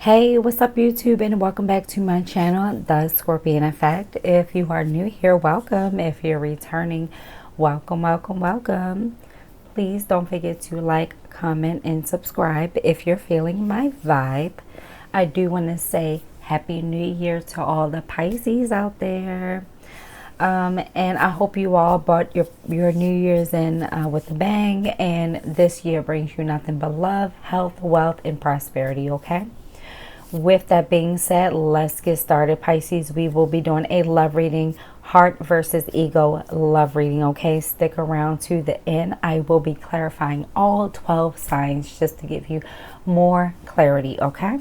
Hey, what's up YouTube, and welcome back to my channel, The Scorpion Effect. If you are new here, welcome. If you're returning, welcome. Please don't forget to like, comment, and subscribe if you're feeling my vibe. I do want to say Happy New Year to all the Pisces out there. And I hope you all brought your New Year's in with a bang, and this year brings you nothing but love, health, wealth, and prosperity, okay? With that being said, let's get started, Pisces. We will be doing a love reading, heart versus ego love reading, okay? Stick around to the end. I will be clarifying all 12 signs just to give you more clarity, okay?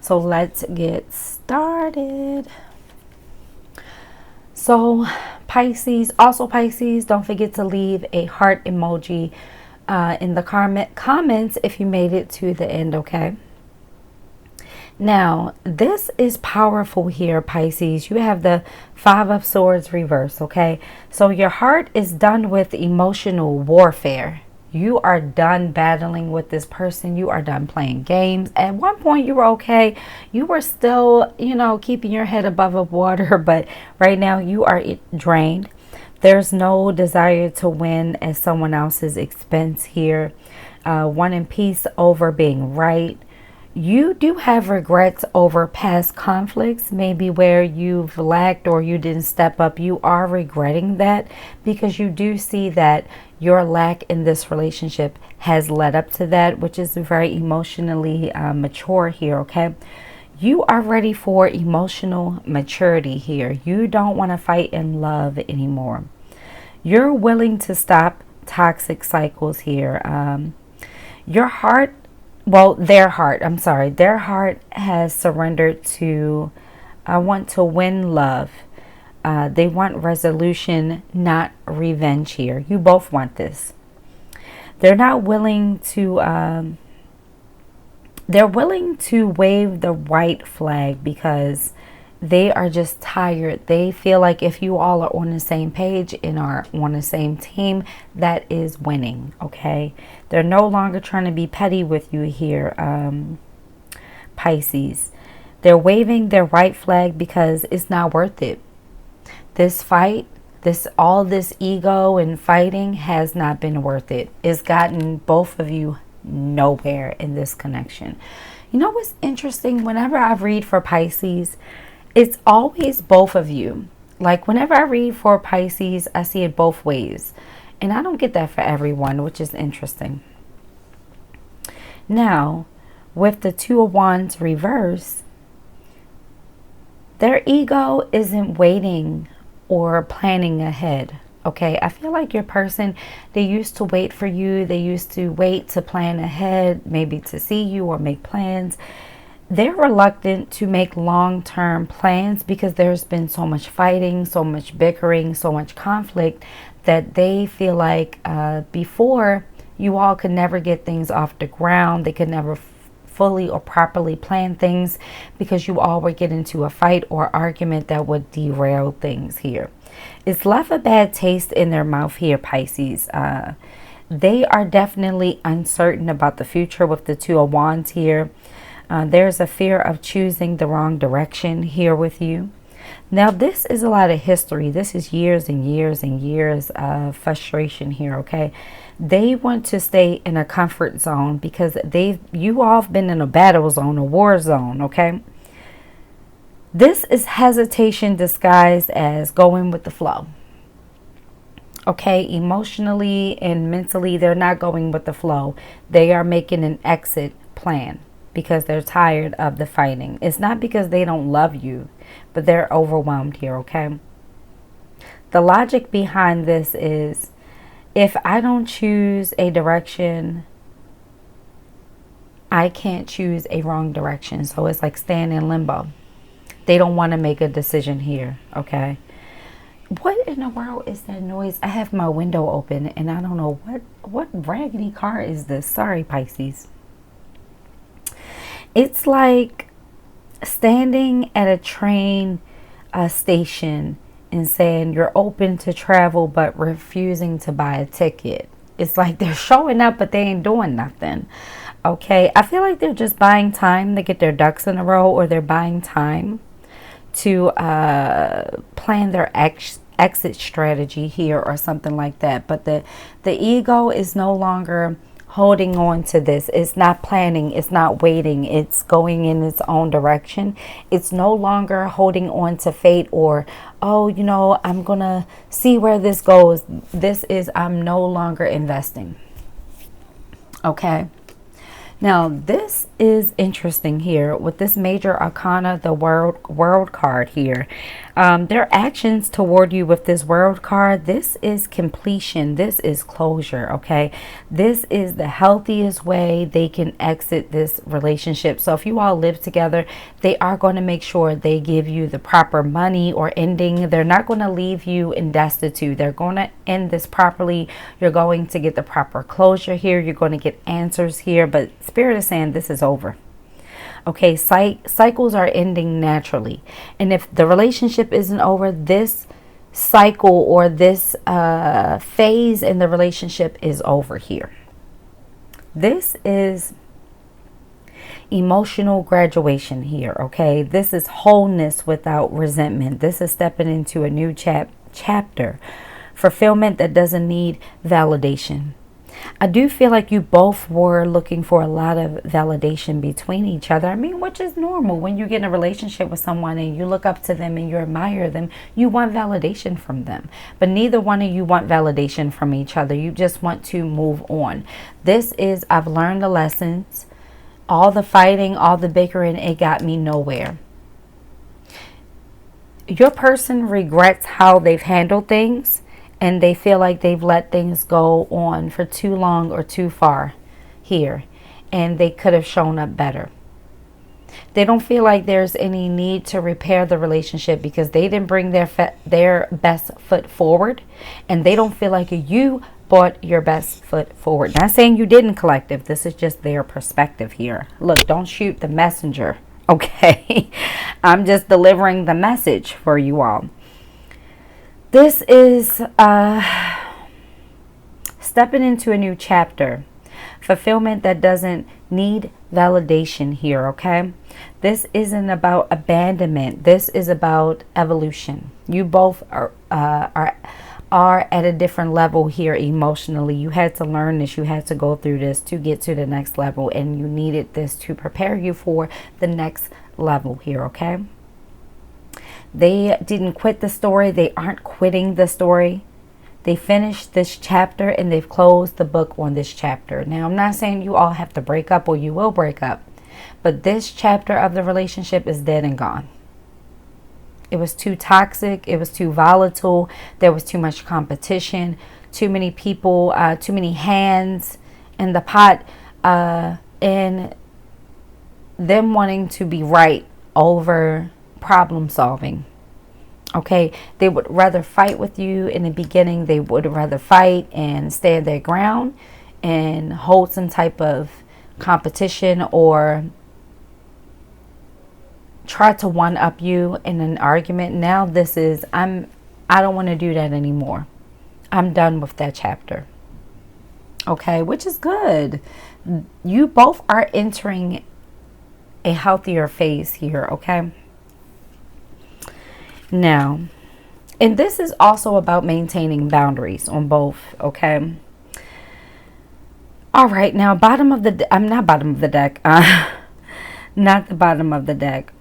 So let's get started. So Pisces, don't forget to leave a heart emoji in the comments if you made it to the end, okay? Now, this is powerful here, Pisces. You have the Five of Swords reverse, okay? So your heart is done with emotional warfare. You are done battling with this person. You are done playing games. At one point, you were okay. You were still, keeping your head above the water. But right now, you are drained. There's no desire to win at someone else's expense here. Wanting peace over being right. You do have regrets over past conflicts, maybe where you've lacked or you didn't step up. You are regretting that because you do see that your lack in this relationship has led up to that, which is very emotionally mature here, okay? You are ready for emotional maturity here. You don't want to fight in love anymore. You're willing to stop toxic cycles here. Their heart has surrendered to want to win love. They want resolution, not revenge here. You both want this. They're not willing to, they're willing to wave the white flag because they are just tired. They feel like if you all are on the same page and are on the same team, that is winning, okay? They're no longer trying to be petty with you here, Pisces. They're waving their white flag because it's not worth it. This fight, all this ego and fighting has not been worth it. It's gotten both of you nowhere in this connection. You know what's interesting? Whenever I read for Pisces, it's always both of you. Like whenever I read for Pisces, I see it both ways. And I don't get that for everyone, which is interesting. Now, with the Two of Wands reverse, their ego isn't waiting or planning ahead. Okay, I feel like your person, they used to wait for you. They used to wait to plan ahead, maybe to see you or make plans. They're reluctant to make long-term plans because there's been so much fighting, so much bickering, so much conflict that they feel like before you all could never get things off the ground. They could never fully or properly plan things because you all would get into a fight or argument that would derail things here. It's left a bad taste in their mouth here, Pisces. They are definitely uncertain about the future with the Two of Wands here. There's a fear of choosing the wrong direction here with you. Now, this is a lot of history. This is years and years and years of frustration here, okay? They want to stay in a comfort zone because you all have been in a battle zone, a war zone, okay? This is hesitation disguised as going with the flow. Okay, emotionally and mentally, they're not going with the flow. They are making an exit plan because they're tired of the fighting. It's not because they don't love you, but they're overwhelmed here, okay? The logic behind this is, if I don't choose a direction, I can't choose a wrong direction. So it's like staying in limbo. They don't want to make a decision here, okay? What in the world is that noise? I have my window open and I don't know what raggedy car is this. Sorry, Pisces. It's like standing at a train station and saying you're open to travel but refusing to buy a ticket. It's like they're showing up but they ain't doing nothing. Okay, I feel like they're just buying time to get their ducks in a row, or they're buying time to plan their exit strategy here or something like that. But the ego is no longer holding on to this. It's not planning, it's not waiting, it's going in its own direction. It's no longer holding on to fate or, oh, you know, I'm gonna see where this goes. This is, I'm no longer investing. Okay. Now, this is interesting here with this major arcana, the world card here. Their actions toward you with this world card, this is completion. This is closure, okay? This is the healthiest way they can exit this relationship. So if you all live together, they are going to make sure they give you the proper money or ending. They're not going to leave you in destitute. They're going to end this properly. You're going to get the proper closure here. You're going to get answers here. But Spirit is saying this is over. Okay, cycles are ending naturally. And if the relationship isn't over, this cycle or this phase in the relationship is over here. This is emotional graduation here, okay? This is wholeness without resentment. This is stepping into a new chapter. Fulfillment that doesn't need validation. I do feel like you both were looking for a lot of validation between each other. I mean, which is normal. When you get in a relationship with someone and you look up to them and you admire them, you want validation from them. But neither one of you want validation from each other. You just want to move on. This is, I've learned the lessons. All the fighting, all the bickering, it got me nowhere. Your person regrets how they've handled things. And they feel like they've let things go on for too long or too far here. And they could have shown up better. They don't feel like there's any need to repair the relationship because they didn't bring their best foot forward. And they don't feel like you brought your best foot forward. Not saying you didn't, collective. This is just their perspective here. Look, don't shoot the messenger. Okay. I'm just delivering the message for you all. This is stepping into a new chapter. Fulfillment that doesn't need validation here, okay? This isn't about abandonment. This is about evolution. You both are at a different level here emotionally. You had to learn this. You had to go through this to get to the next level. And you needed this to prepare you for the next level here, okay? They didn't quit the story. They aren't quitting the story. They finished this chapter and they've closed the book on this chapter. Now, I'm not saying you all have to break up or you will break up. But this chapter of the relationship is dead and gone. It was too toxic. It was too volatile. There was too much competition. Too many people, too many hands in the pot. And them wanting to be right over problem solving. Okay, they would rather fight with you in the beginning. They would rather fight and stand their ground and hold some type of competition or try to one up you in an argument. Now this is, I don't want to do that anymore. I'm done with that chapter. Okay, which is good. You both are entering a healthier phase here, okay? Now, and this is also about maintaining boundaries on both, okay? All right, now bottom of the, I'm not bottom of the deck, not the bottom of the deck.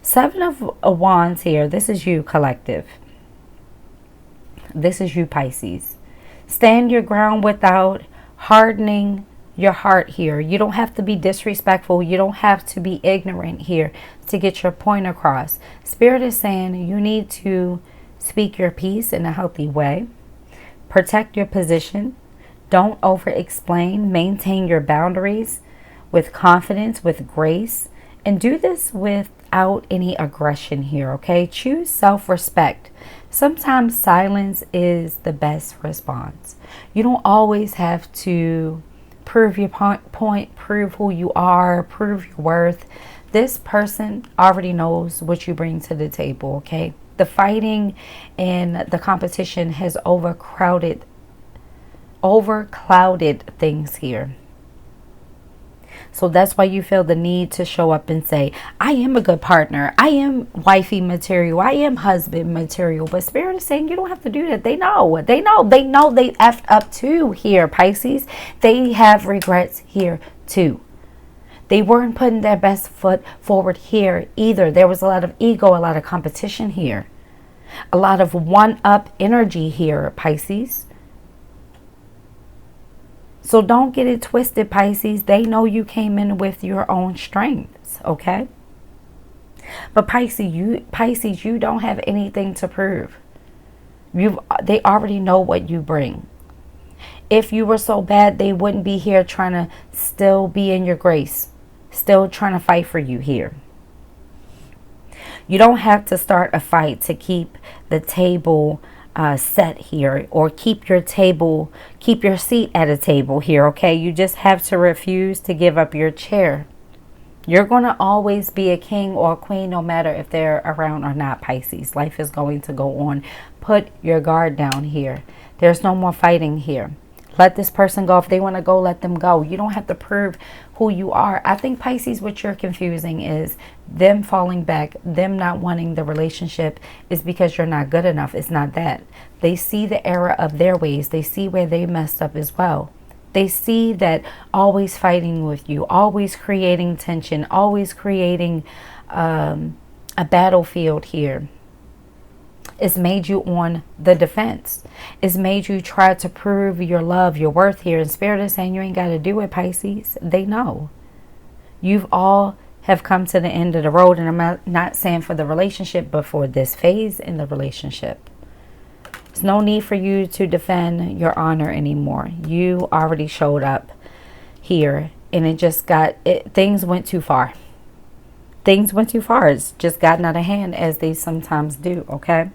Seven of Wands here. This is you, collective. This is you, Pisces. Stand your ground without hardening your heart here. You don't have to be disrespectful. You don't have to be ignorant here to get your point across. Spirit is saying you need to speak your piece in a healthy way. Protect your position. Don't over-explain. Maintain your boundaries with confidence, with grace. And do this without any aggression here, okay? Choose self-respect. Sometimes silence is the best response. You don't always have to prove your point, prove who you are, prove your worth. This person already knows what you bring to the table, okay? The fighting and the competition has overcrowded overclouded things here. So that's why you feel the need to show up and say, I am a good partner. I am wifey material. I am husband material. But Spirit is saying you don't have to do that. They know. They know. They know they effed up too here, Pisces. They have regrets here too. They weren't putting their best foot forward here either. There was a lot of ego, a lot of competition here. A lot of one-up energy here, Pisces. So don't get it twisted, Pisces. They know you came in with your own strengths, okay? But Pisces, you don't have anything to prove. They already know what you bring. If you were so bad, they wouldn't be here trying to still be in your grace, still trying to fight for you here. You don't have to start a fight to keep the table set here, or keep your seat at a table here, okay? You just have to refuse to give up your chair. You're going to always be a king or a queen no matter if they're around or not, Pisces. Life is going to go on. Put your guard down here. There's no more fighting here. Let this person go. If they want to go, let them go. You don't have to prove who you are. I think, Pisces, what you're confusing is them falling back, them not wanting the relationship is because you're not good enough. It's not that. They see the error of their ways. They see where they messed up as well. They see that always fighting with you, always creating tension, always creating a battlefield here. It's made you on the defense. It's made you try to prove your love, your worth here. And Spirit is saying you ain't got to do it, Pisces. They know. You've all have come to the end of the road. And I'm not saying for the relationship, but for this phase in the relationship. There's no need for you to defend your honor anymore. You already showed up here. And it just things went too far. Things went too far. It's just gotten out of hand, as they sometimes do, okay?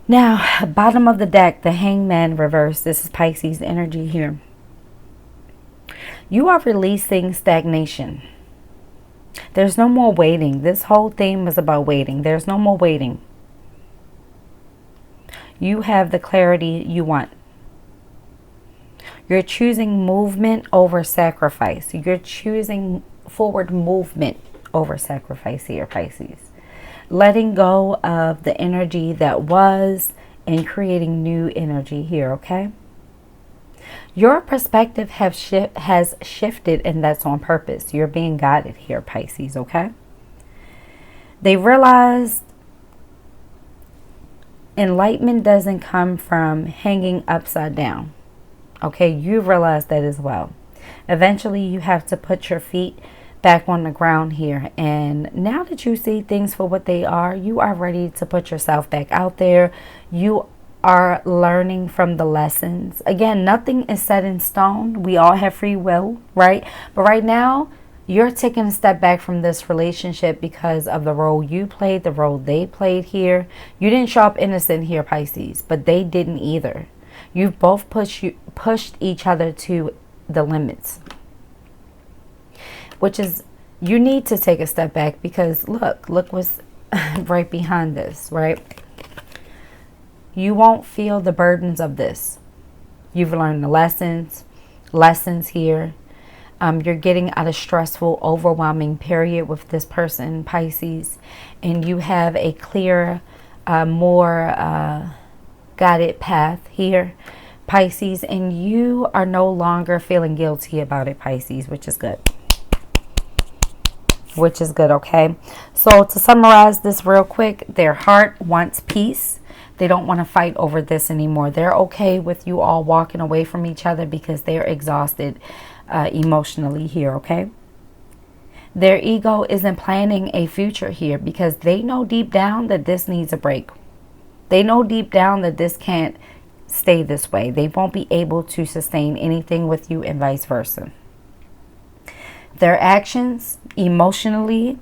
Now, bottom of the deck, the Hangman reverse. This is Pisces energy here. You are releasing stagnation. There's no more waiting. This whole theme was about waiting. There's no more waiting. You have the clarity you want. You're choosing movement over sacrifice. You're choosing forward movement over sacrifice here, Pisces. Letting go of the energy that was and creating new energy here, okay? Your perspective has shifted, and that's on purpose. You're being guided here, Pisces, okay? They realized enlightenment doesn't come from hanging upside down, okay? You realize that as well. Eventually, you have to put your feet back on the ground here, and now that you see things for what they are, you are ready to put yourself back out there. You are learning from the lessons. Again, nothing is set in stone. We all have free will, right? But right now, you're taking a step back from this relationship because of the role you played, the role they played here. You didn't show up innocent here, Pisces, but they didn't either. You've both pushed each other to the limits. Which is, you need to take a step back, because look what's right behind this, right? You won't feel the burdens of this. You've learned the lessons here. You're getting out of stressful, overwhelming period with this person, Pisces, and you have a clear, more guided path here, Pisces, and you are no longer feeling guilty about it, Pisces, which is good. Which is good, okay? So to summarize this real quick, their heart wants peace. They don't want to fight over this anymore. They're okay with you all walking away from each other because they're exhausted emotionally here, okay? Their ego isn't planning a future here because they know deep down that this needs a break. They know deep down that this can't stay this way. They won't be able to sustain anything with you, and vice versa. Their actions, emotionally,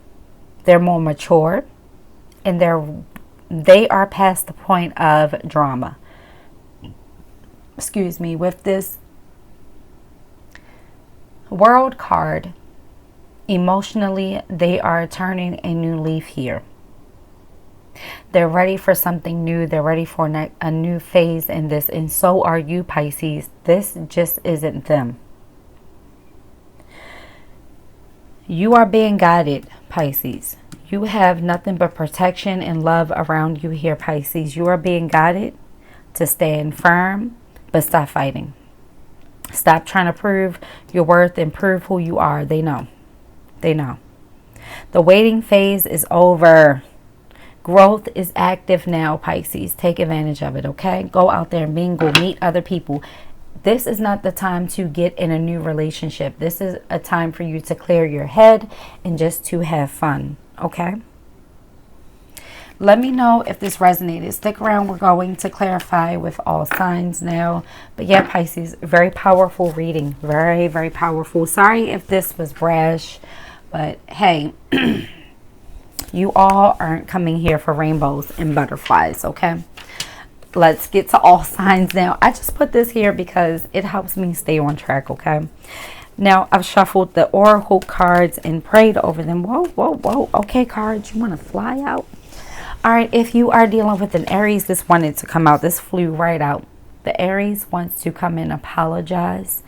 they're more mature, and they are past the point of drama. Excuse me. With this World card, emotionally, they are turning a new leaf here. They're ready for something new. They're ready for a new phase in this. And so are you, Pisces. This just isn't them. You are being guided, Pisces. You have nothing but protection and love around you here, Pisces. You are being guided to stand firm, but stop fighting. Stop trying to prove your worth and prove who you are. They know. They know. The waiting phase is over. Growth is active now, Pisces. Take advantage of it, okay? Go out there and mingle, meet other people. This is not the time to get in a new relationship. This is a time for you to clear your head and just to have fun, okay? Let me know if this resonated. Stick around. We're going to clarify with all signs now. But yeah, Pisces, very powerful reading. Very, very powerful. Sorry if this was brash, but hey, you all aren't coming here for rainbows and butterflies, okay? Let's get to all signs now. I just put this here because it helps me stay on track, okay? Now, I've shuffled the oracle cards and prayed over them. Whoa, whoa, whoa. Okay, cards, you want to fly out? All right, if you are dealing with an Aries, this wanted to come out. This flew right out. The Aries wants to come and apologize.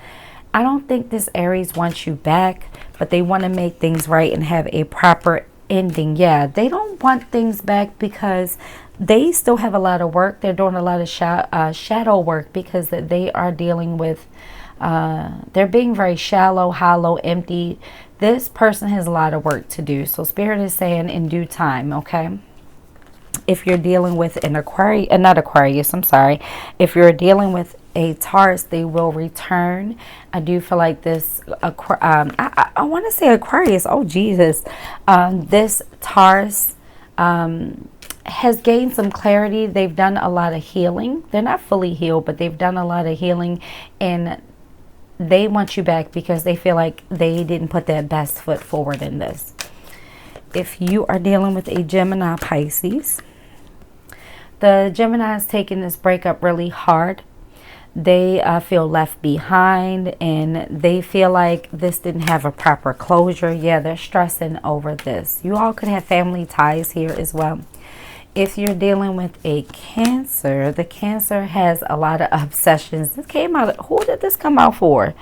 I don't think this Aries wants you back, but they want to make things right and have a proper ending. Yeah, they don't want things back because they still have a lot of work. They're doing a lot of shadow work because they are dealing with, they're being very shallow, hollow, empty. This person has a lot of work to do. So Spirit is saying in due time, okay? If you're dealing with an Aquarius, not Aquarius, I'm sorry. If you're dealing with a Taurus, they will return. I do feel like this, I want to say Aquarius. Oh, Jesus. This Taurus has gained some clarity. They've done a lot of healing. They're not fully healed, but they've done a lot of healing. And they want you back because they feel like they didn't put their best foot forward in this. If you are dealing with a Gemini, Pisces, the Gemini is taking this breakup really hard. They feel left behind and they feel like this didn't have a proper closure. Yeah, they're stressing over this. You all could have family ties here as well. If you're dealing with a Cancer, the Cancer has a lot of obsessions. This came out, who did this come out for?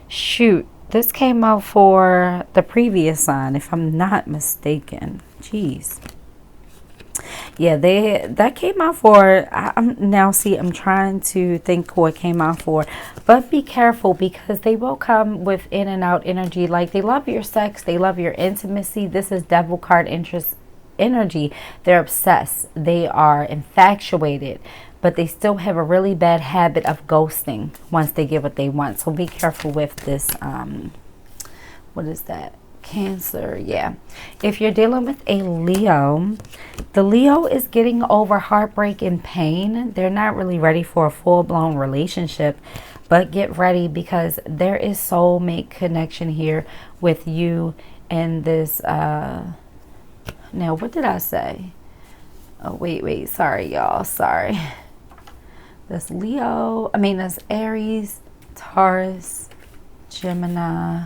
Shoot. This came out for the previous sign, if I'm not mistaken. Jeez. Yeah, that came out for, I'm trying to think who it came out for. But be careful because they will come with in and out energy. Like they love your sex, they love your intimacy. This is devil card interest energy. They're obsessed. They are infatuated. But they still have a really bad habit of ghosting once they get what they want. So be careful with this, what is that? Cancer, yeah. If you're dealing with a Leo, the Leo is getting over heartbreak and pain. They're not really ready for a full-blown relationship. But get ready because there is soulmate connection here with you and this, now what did I say? Oh, wait, sorry, y'all, sorry. That's Leo, that's Aries, Taurus, Gemini,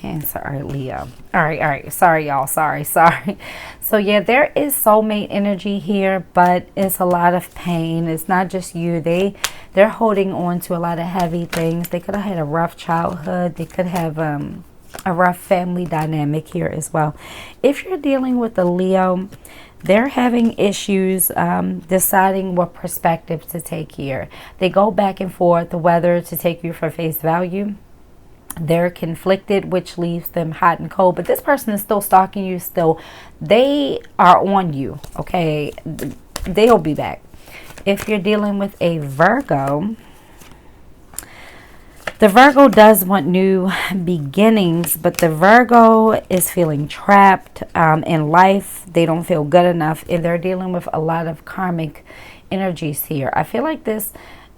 Cancer, all right, Leo. All right. Sorry, y'all. Sorry. So, yeah, there is soulmate energy here, but it's a lot of pain. It's not just you. They're holding on to a lot of heavy things. They could have had a rough childhood. They could have a rough family dynamic here as well. If you're dealing with a Leo, they're having issues deciding what perspective to take here. They go back and forth whether to take you for face value. They're conflicted, which leaves them hot and cold. But this person is still stalking you still. They are on you, okay? They'll be back. If you're dealing with a Virgo, the Virgo does want new beginnings, but the Virgo is feeling trapped in life. They don't feel good enough, and they're dealing with a lot of karmic energies here. I feel like this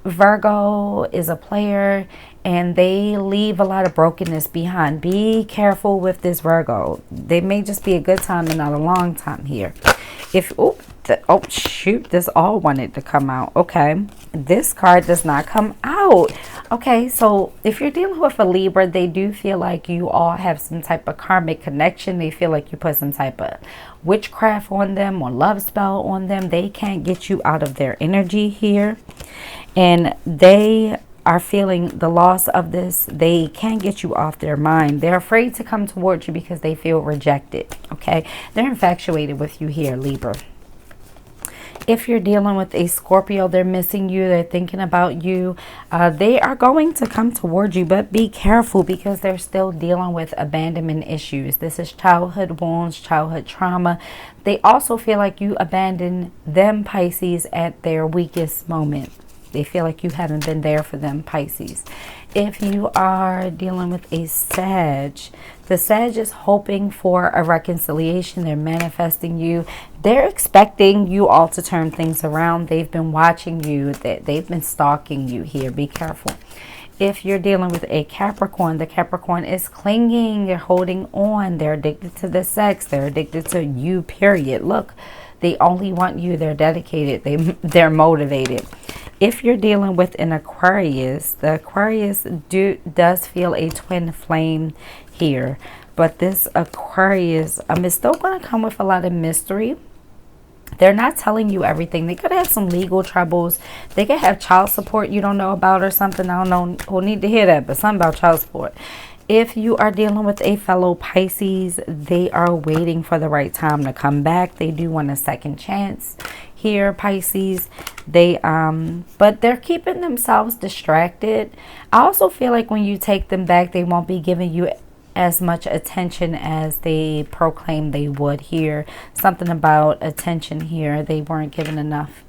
Virgo is a player, and they leave a lot of brokenness behind. Be careful with this Virgo. They may just be a good time and not a long time here. Shoot, this all wanted to come out. Okay, this card does not come out. Okay, so if you're dealing with a Libra, they do feel like you all have some type of karmic connection. They feel like you put some type of witchcraft on them or love spell on them. They can't get you out of their energy here. And they are feeling the loss of this. They can't get you off their mind. They're afraid to come towards you because they feel rejected. Okay, they're infatuated with you here, Libra. If you're dealing with a Scorpio, they're missing you. They're thinking about you. They are going to come towards you, but be careful because they're still dealing with abandonment issues. This is childhood wounds, childhood trauma. They also feel like you abandoned them, Pisces, at their weakest moment. They feel like you haven't been there for them, Pisces. If you are dealing with a Sag, the Sag is hoping for a reconciliation. They're manifesting you. They're expecting you all to turn things around. They've been watching you. They've been stalking you here. Be careful. If you're dealing with a Capricorn, the Capricorn is clinging. They're holding on. They're addicted to the sex. They're addicted to you, period. Look, they only want you. They're dedicated. They're motivated. If you're dealing with an Aquarius, the Aquarius does feel a twin flame here. But this Aquarius is still going to come with a lot of mystery. They're not telling you everything. They could have some legal troubles. They could have child support you don't know about or something. I don't know who need to hear that, but something about child support. If you are dealing with a fellow Pisces, they are waiting for the right time to come back. They do want a second chance here, Pisces. But they're keeping themselves distracted. I also feel like when you take them back, they won't be giving you as much attention as they proclaim they would here. Something about attention here. They weren't given enough.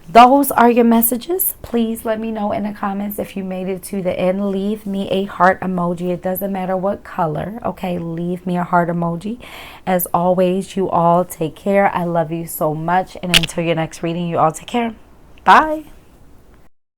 Those are your messages. Please let me know in the comments if you made it to the end. Leave me a heart emoji. It doesn't matter what color. Okay, leave me a heart emoji. As always, you all take care. I love you so much. And until your next reading, you all take care. Bye.